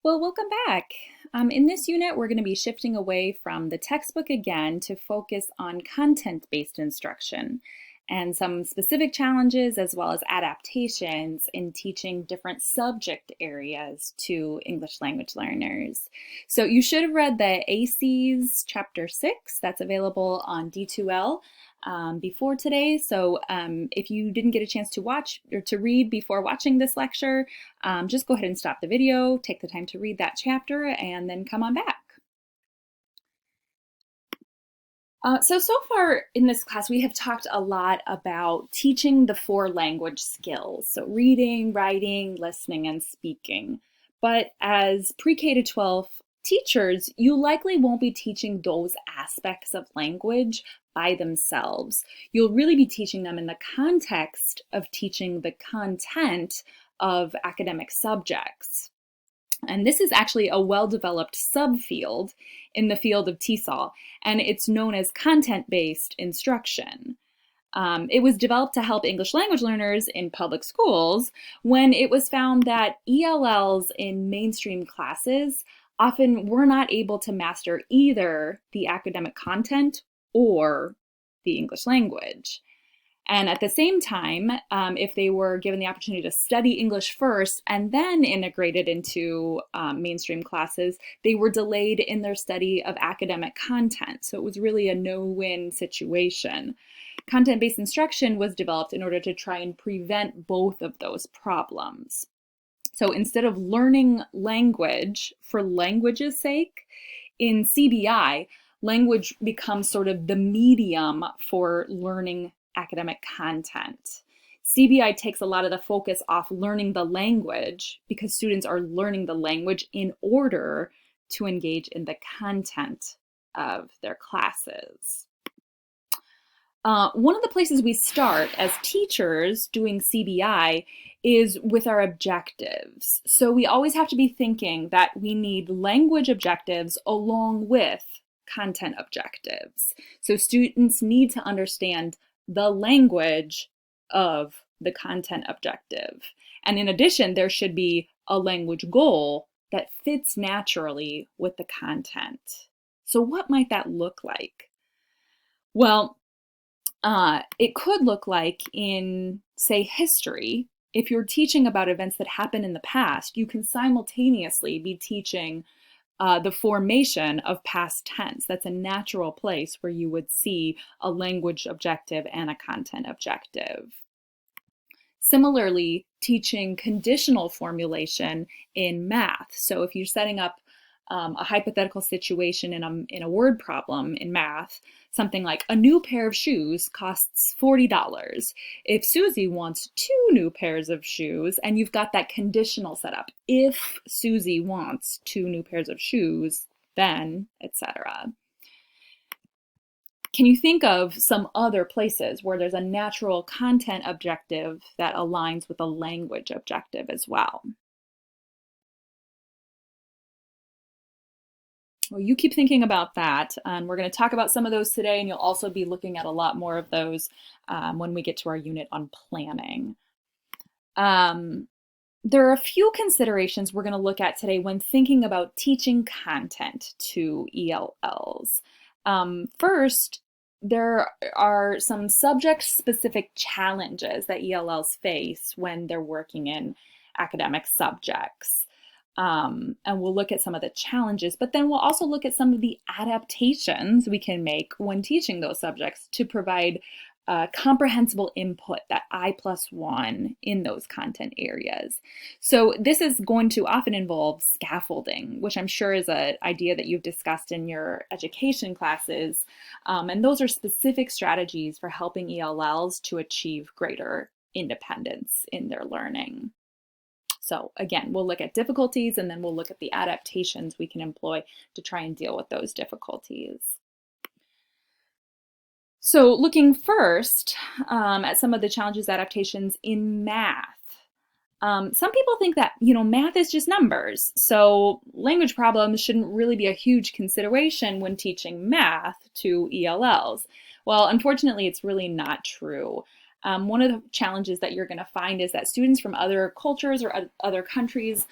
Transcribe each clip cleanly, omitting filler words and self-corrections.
Well, welcome back. In this unit, we're going to be shifting away from the textbook again to focus on content-based instruction and some specific challenges as well as adaptations in teaching different subject areas to English language learners. So you should have read the ACES Chapter 6 that's available on D2L. Before today. So if you didn't get a chance to watch or to read before watching this lecture, just go ahead and stop the video, take the time to read that chapter, and then come on back. So far in this class, we have talked a lot about teaching the 4 language skills. So reading, writing, listening, and speaking. But as pre-K to 12 teachers, you likely won't be teaching those aspects of language by themselves. You'll really be teaching them in the context of teaching the content of academic subjects. And this is actually a well-developed subfield in the field of TESL, and it's known as content-based instruction. It was developed to help English language learners in public schools when it was found that ELLs in mainstream classes often were not able to master either the academic content or the English language. And at the same time, if they were given the opportunity to study English first and then integrated into mainstream classes, they were delayed in their study of academic content. So it was really a no-win situation. Content-based instruction was developed in order to try and prevent both of those problems. So instead of learning language for language's sake, in CBI, language becomes sort of the medium for learning academic content. CBI takes a lot of the focus off learning the language because students are learning the language in order to engage in the content of their classes. One of the places we start as teachers doing CBI is with our objectives. So we always have to be thinking that we need language objectives along with content objectives. So students need to understand the language of the content objective. And in addition, there should be a language goal that fits naturally with the content. So what might that look like? Well, it could look like in, say, history. If you're teaching about events that happened in the past, you can simultaneously be teaching the formation of past tense. That's a natural place where you would see a language objective and a content objective. Similarly, teaching conditional formulation in math. So if you're setting up a hypothetical situation in a word problem in math, something like a new pair of shoes costs $40. If Susie wants 2 new pairs of shoes, and you've got that conditional set up, if Susie wants 2 new pairs of shoes, then, etc. Can you think of some other places where there's a natural content objective that aligns with a language objective as well? Well, you keep thinking about that, and we're going to talk about some of those today, and you'll also be looking at a lot more of those when we get to our unit on planning. There are a few considerations we're going to look at today when thinking about teaching content to ELLs. First, there are some subject-specific challenges that ELLs face when they're working in academic subjects. And we'll look at some of the challenges, but then we'll also look at some of the adaptations we can make when teaching those subjects to provide comprehensible input, that I+1 in those content areas. So this is going to often involve scaffolding, which I'm sure is an idea that you've discussed in your education classes. And those are specific strategies for helping ELLs to achieve greater independence in their learning. So again, we'll look at difficulties and then we'll look at the adaptations we can employ to try and deal with those difficulties. So looking first at some of the challenges, adaptations in math. Some people think that, math is just numbers, so language problems shouldn't really be a huge consideration when teaching math to ELLs. Well, unfortunately, it's really not true. One of the challenges that you're going to find is that students from other cultures or other countries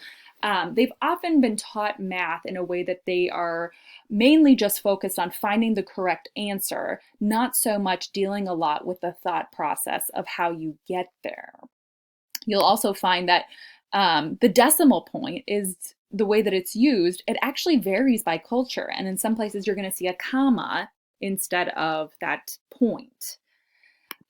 they've often been taught math in a way that they are mainly just focused on finding the correct answer, not so much dealing a lot with the thought process of how you get there. You'll also find that the decimal point is the way that it's used. It actually varies by culture. And in some places, you're going to see a comma instead of that point.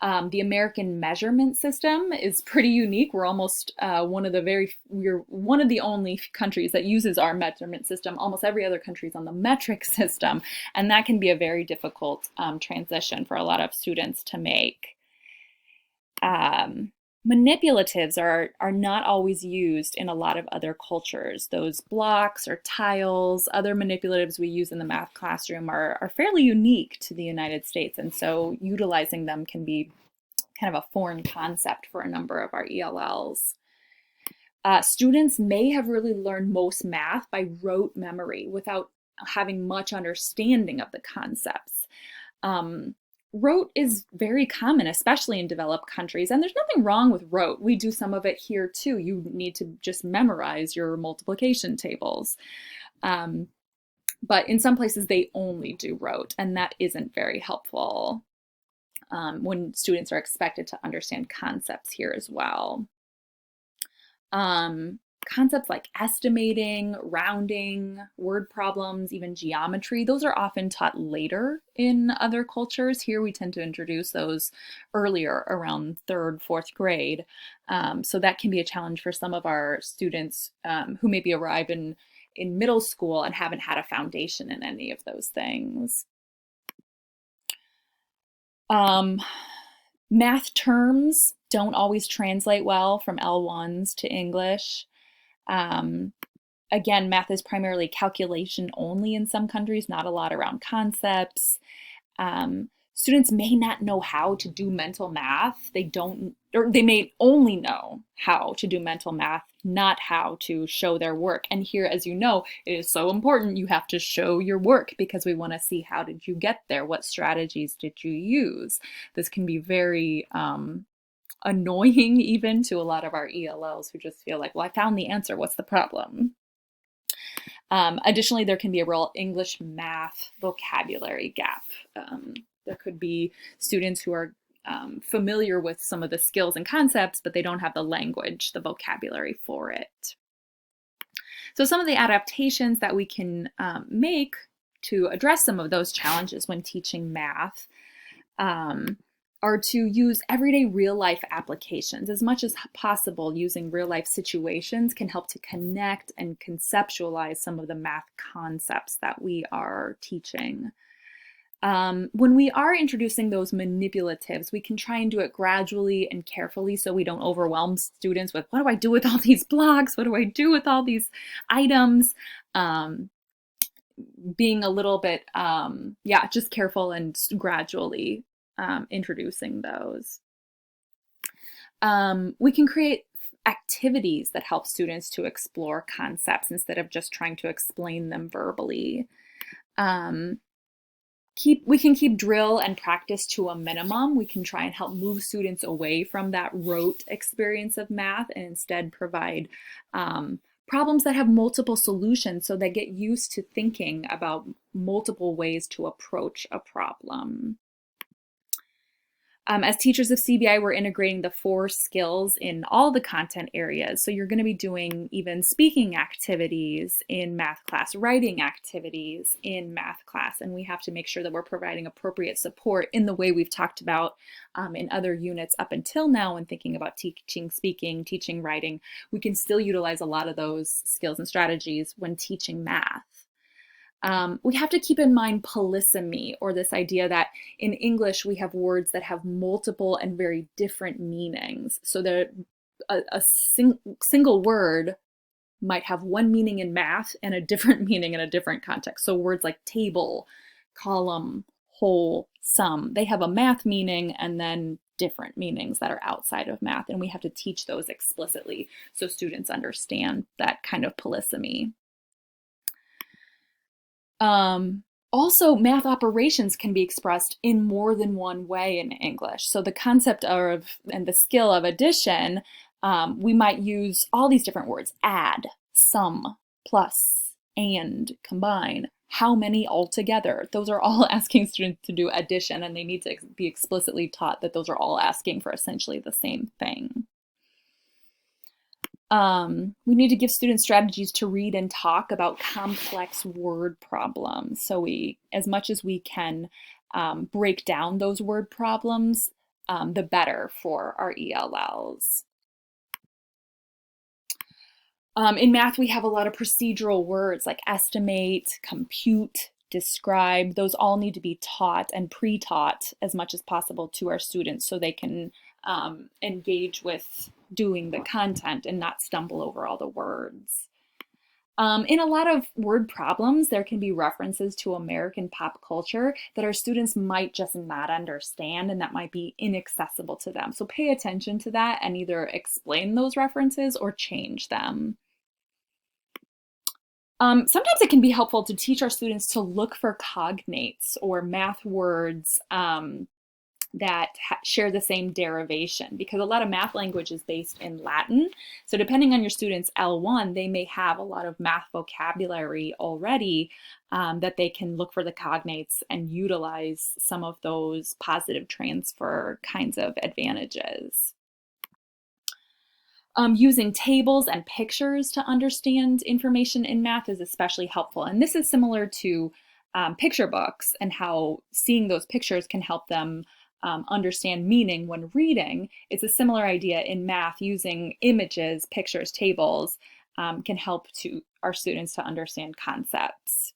The American measurement system is pretty unique. We're almost we're one of the only countries that uses our measurement system. Almost every other country is on the metric system, and that can be a very difficult transition for a lot of students to make. Manipulatives are not always used in a lot of other cultures. Those blocks or tiles, other manipulatives we use in the math classroom are fairly unique to the United States, and so utilizing them can be kind of a foreign concept for a number of our ELLs. Students may have really learned most math by rote memory without having much understanding of the concepts. Rote is very common, especially in developed countries, and there's nothing wrong with rote. We do some of it here too. You need to just memorize your multiplication tables. But in some places they only do rote, and that isn't very helpful when students are expected to understand concepts here as well. Concepts like estimating, rounding, word problems, even geometry, those are often taught later in other cultures. Here we tend to introduce those earlier, around 3rd, 4th grade. So that can be a challenge for some of our students who maybe arrive in middle school and haven't had a foundation in any of those things. Math terms don't always translate well from L1s to English. Again, math is primarily calculation only in some countries, not a lot around concepts. Students may not know how to do mental math. They may only know how to do mental math, not how to show their work. And here, as you know, it is so important you have to show your work because we want to see how did you get there? What strategies did you use? This can be very annoying even to a lot of our ELLs who just feel like, well, I found the answer. What's the problem? Additionally, there can be a real English math vocabulary gap. There could be students who are familiar with some of the skills and concepts, but they don't have the language, the vocabulary for it. So some of the adaptations that we can make to address some of those challenges when teaching math are to use everyday real-life applications. As much as possible, using real-life situations can help to connect and conceptualize some of the math concepts that we are teaching. When we are introducing those manipulatives, we can try and do it gradually and carefully so we don't overwhelm students with, what do I do with all these blocks? What do I do with all these items? Being a little bit, just careful and gradually introducing those. We can create activities that help students to explore concepts instead of just trying to explain them verbally. We can keep drill and practice to a minimum. We can try and help move students away from that rote experience of math and instead provide problems that have multiple solutions so they get used to thinking about multiple ways to approach a problem. As teachers of CBI, we're integrating the 4 skills in all the content areas. So you're going to be doing even speaking activities in math class, writing activities in math class, and we have to make sure that we're providing appropriate support in the way we've talked about in other units up until now when thinking about teaching speaking, teaching writing. We can still utilize a lot of those skills and strategies when teaching math. We have to keep in mind polysemy, or this idea that in English we have words that have multiple and very different meanings. So that a single word might have one meaning in math and a different meaning in a different context. So words like table, column, whole, sum, they have a math meaning and then different meanings that are outside of math. And we have to teach those explicitly so students understand that kind of polysemy. Also, math operations can be expressed in more than one way in English. So the concept of and the skill of addition, we might use all these different words: add, sum, plus, and, combine. How many altogether? Those are all asking students to do addition, and they need to be explicitly taught that those are all asking for essentially the same thing. We need to give students strategies to read and talk about complex word problems. So we, as much as we can break down those word problems, the better for our ELLs. In math, we have a lot of procedural words like estimate, compute, describe. Those all need to be taught and pre-taught as much as possible to our students so they can engage with doing the content and not stumble over all the words. In a lot of word problems, there can be references to American pop culture that our students might just not understand and that might be inaccessible to them. So pay attention to that and either explain those references or change them. Sometimes it can be helpful to teach our students to look for cognates or math words that share the same derivation, because a lot of math language is based in Latin. So depending on your student's L1, they may have a lot of math vocabulary already that they can look for the cognates and utilize some of those positive transfer kinds of advantages. Using tables and pictures to understand information in math is especially helpful. And this is similar to picture books and how seeing those pictures can help them understand meaning when reading. It's a similar idea in math. Using images, pictures, tables can help our students to understand concepts.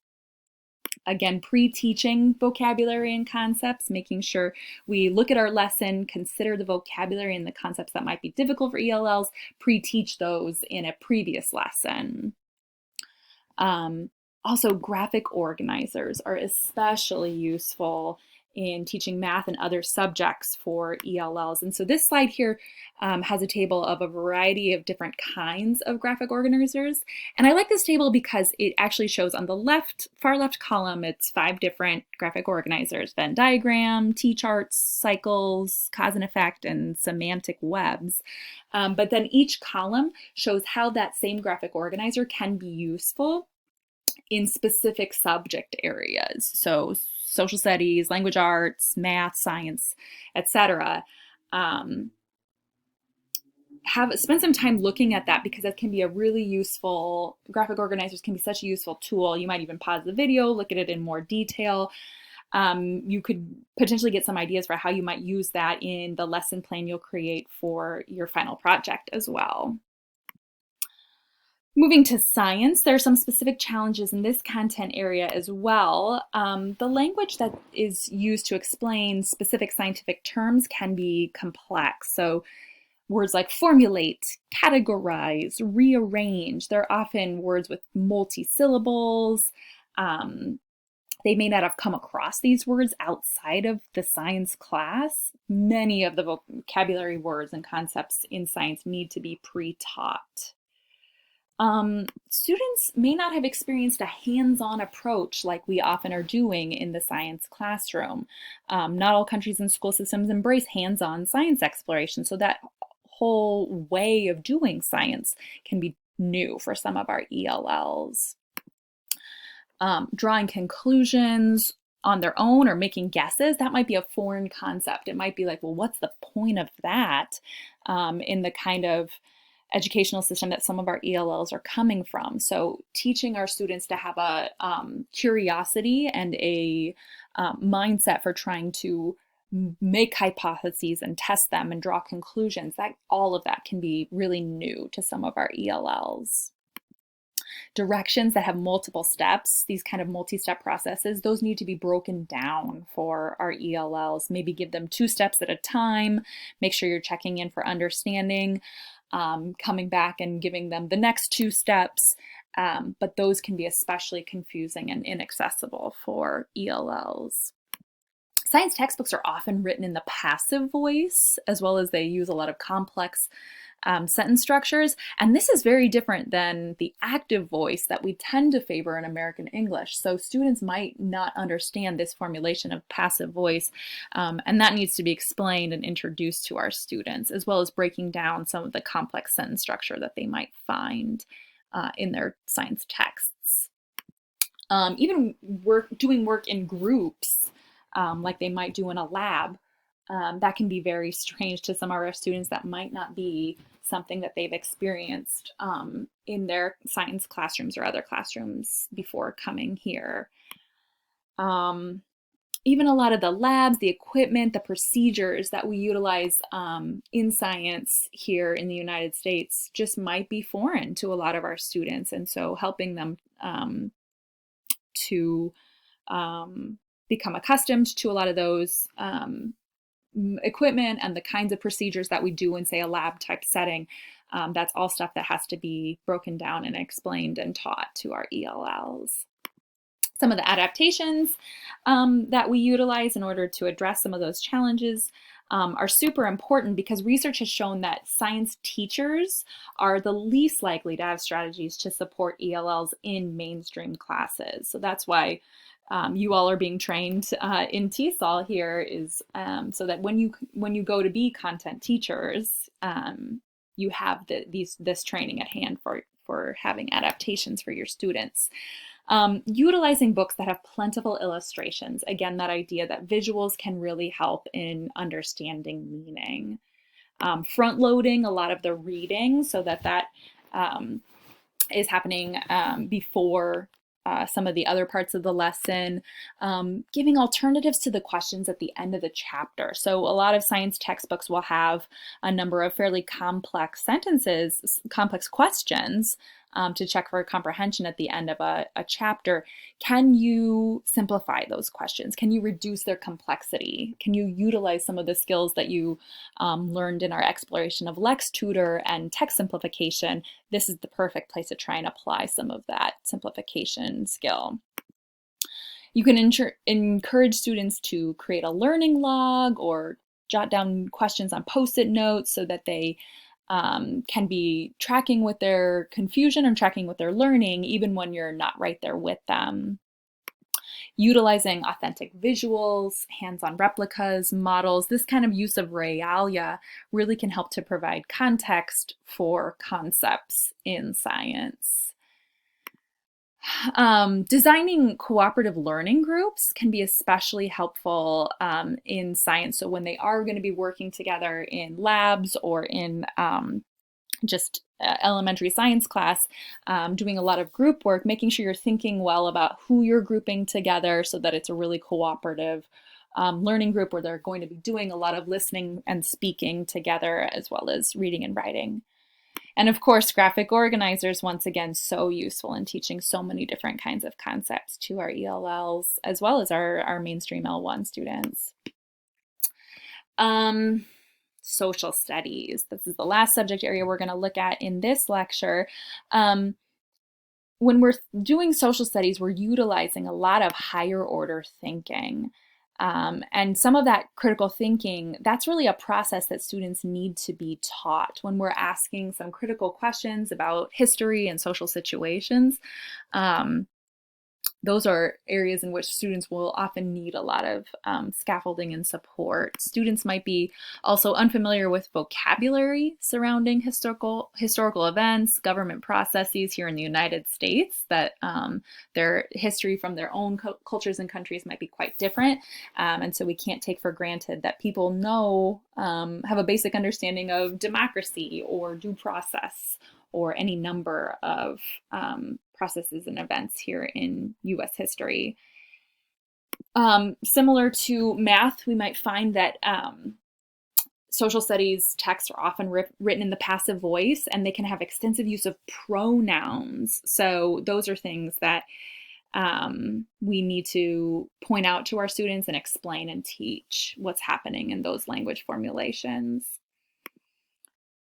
Again, pre-teaching vocabulary and concepts, making sure we look at our lesson, consider the vocabulary and the concepts that might be difficult for ELLs, pre-teach those in a previous lesson. Also, graphic organizers are especially useful in teaching math and other subjects for ELLs. And so this slide here has a table of a variety of different kinds of graphic organizers. And I like this table because it actually shows on the left, far left column, it's 5 different graphic organizers: Venn diagram, T-charts, cycles, cause and effect, and semantic webs. But then each column shows how that same graphic organizer can be useful in specific subject areas. So social studies, language arts, math, science, etc. Spend some time looking at that, because that can be a really useful, graphic organizers can be such a useful tool. You might even pause the video, look at it in more detail. You could potentially get some ideas for how you might use that in the lesson plan you'll create for your final project as well. Moving to science, there are some specific challenges in this content area as well. The language that is used to explain specific scientific terms can be complex. So words like formulate, categorize, rearrange, they're often words with multi-syllables. They may not have come across these words outside of the science class. Many of the vocabulary words and concepts in science need to be pre-taught. Students may not have experienced a hands-on approach like we often are doing in the science classroom. Not all countries and school systems embrace hands-on science exploration, so that whole way of doing science can be new for some of our ELLs. Drawing conclusions on their own or making guesses, that might be a foreign concept. It might be like, well, what's the point of that in the kind of educational system that some of our ELLs are coming from. So teaching our students to have a curiosity and a mindset for trying to make hypotheses and test them and draw conclusions, that all of that can be really new to some of our ELLs. Directions that have multiple steps, these kind of multi-step processes, those need to be broken down for our ELLs. Maybe give them 2 steps at a time. Make sure you're checking in for understanding, coming back and giving them the next 2 steps. But those can be especially confusing and inaccessible for ELLs. Science textbooks are often written in the passive voice, as well as they use a lot of complex sentence structures. And this is very different than the active voice that we tend to favor in American English. So students might not understand this formulation of passive voice, and that needs to be explained and introduced to our students, as well as breaking down some of the complex sentence structure that they might find in their science texts. Even doing work in groups, like they might do in a lab, that can be very strange to some of our students. That might not be something that they've experienced in their science classrooms or other classrooms before coming here. Even a lot of the labs, the equipment, the procedures that we utilize in science here in the United States just might be foreign to a lot of our students. And so helping them to become accustomed to a lot of those equipment and the kinds of procedures that we do in, say, a lab type setting, that's all stuff that has to be broken down and explained and taught to our ELLs. Some of the adaptations that we utilize in order to address some of those challenges are super important, because research has shown that science teachers are the least likely to have strategies to support ELLs in mainstream classes. So that's why you all are being trained in TESL here, is so that when you go to be content teachers, you have this training at hand for having adaptations for your students. Utilizing books that have plentiful illustrations. Again, that idea that visuals can really help in understanding meaning. Front loading a lot of the reading so that is happening before some of the other parts of the lesson. Giving alternatives to the questions at the end of the chapter. So a lot of science textbooks will have a number of fairly complex sentences, complex questions to check for comprehension at the end of a chapter. Can you simplify those questions? Can you reduce their complexity? Can you utilize some of the skills that you learned in our exploration of LexTutor and text simplification? This is the perfect place to try and apply some of that simplification skill. You can encourage students to create a learning log or jot down questions on Post-it notes so that they can be tracking with their confusion and tracking with their learning, even when you're not right there with them. Utilizing authentic visuals, hands-on replicas, models, this kind of use of realia really can help to provide context for concepts in science. Designing cooperative learning groups can be especially helpful in science. So when they are going to be working together in labs or in just elementary science class, doing a lot of group work, making sure you're thinking well about who you're grouping together so that it's a really cooperative learning group where they're going to be doing a lot of listening and speaking together, as well as reading and writing. And of course, graphic organizers, once again, so useful in teaching so many different kinds of concepts to our ELLs, as well as our mainstream L1 students. Social studies. This is the last subject area we're going to look at in this lecture. When we're doing social studies, we're utilizing a lot of higher order thinking. And some of that critical thinking, that's really a process that students need to be taught when we're asking some critical questions about history and social situations. Those are areas in which students will often need a lot of scaffolding and support. Students might be also unfamiliar with vocabulary surrounding historical events, government processes here in the United States, that their history from their own cultures and countries might be quite different. And so we can't take for granted that people know, have a basic understanding of democracy or due process or any number of processes and events here in US history. Similar to math, we might find that social studies texts are often written in the passive voice, and they can have extensive use of pronouns. So those are things that we need to point out to our students and explain and teach what's happening in those language formulations.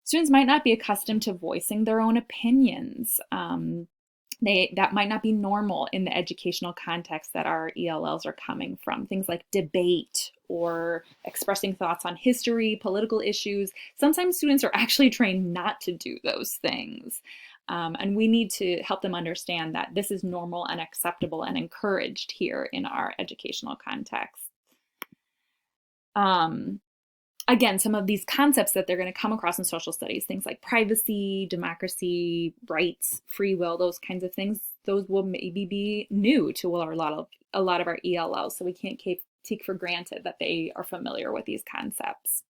Students might not be accustomed to voicing their own opinions. That might not be normal in the educational context that our ELLs are coming from. Things like debate or expressing thoughts on history, political issues. Sometimes students are actually trained not to do those things. And we need to help them understand that this is normal and acceptable and encouraged here in our educational context. again, some of these concepts that they're going to come across in social studies, things like privacy, democracy, rights, free will, those kinds of things, those will maybe be new to a lot of our ELLs. So we can't take for granted that they are familiar with these concepts.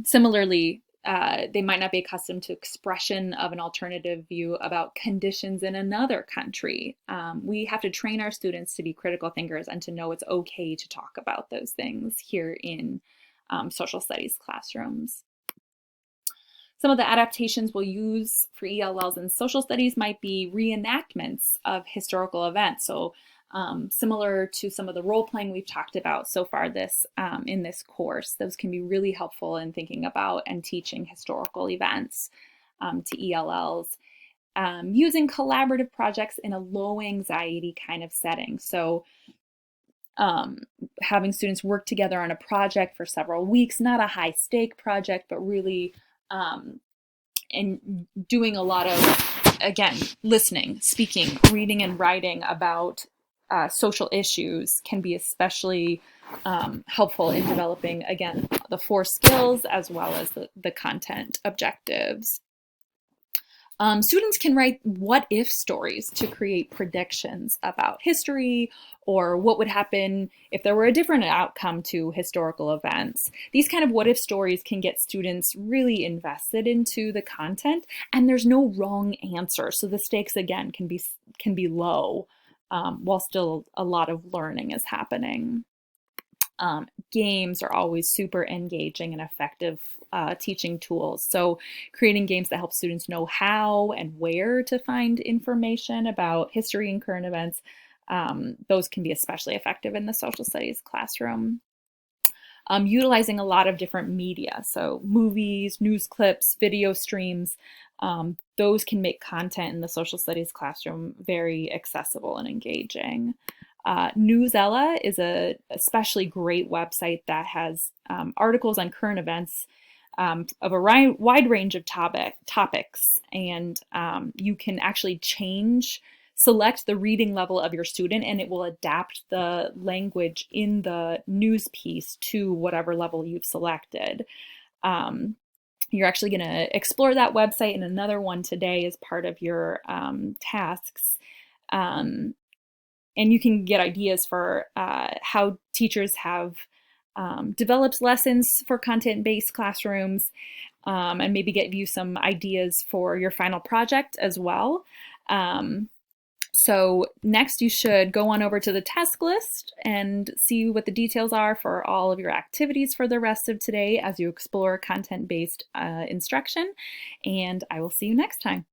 Similarly, they might not be accustomed to expression of an alternative view about conditions in another country. We have to train our students to be critical thinkers and to know it's okay to talk about those things here in social studies classrooms. Some of the adaptations we'll use for ELLs in social studies might be reenactments of historical events. So similar to some of the role playing we've talked about so far in this course, those can be really helpful in thinking about and teaching historical events to ELLs. Using collaborative projects in a low anxiety kind of setting. So having students work together on a project for several weeks, not a high stake project, but really and doing a lot of, again, listening, speaking, reading, and writing about social issues can be especially helpful in developing, again, the 4 skills as well as the content objectives. Students can write what-if stories to create predictions about history or what would happen if there were a different outcome to historical events. These kind of what-if stories can get students really invested into the content, and there's no wrong answer. So the stakes, again, can be low while still a lot of learning is happening. Games are always super engaging and effective teaching tools. So creating games that help students know how and where to find information about history and current events, those can be especially effective in the social studies classroom. Utilizing a lot of different media, so movies, news clips, video streams, those can make content in the social studies classroom very accessible and engaging. Newsella is a especially great website that has articles on current events of a wide range of topics, and you can actually select the reading level of your student, and it will adapt the language in the news piece to whatever level you've selected. You're actually going to explore that website in another one today as part of your tasks. And you can get ideas for how teachers have developed lessons for content-based classrooms, and maybe give you some ideas for your final project as well. So next you should go on over to the task list and see what the details are for all of your activities for the rest of today as you explore content-based instruction. And I will see you next time.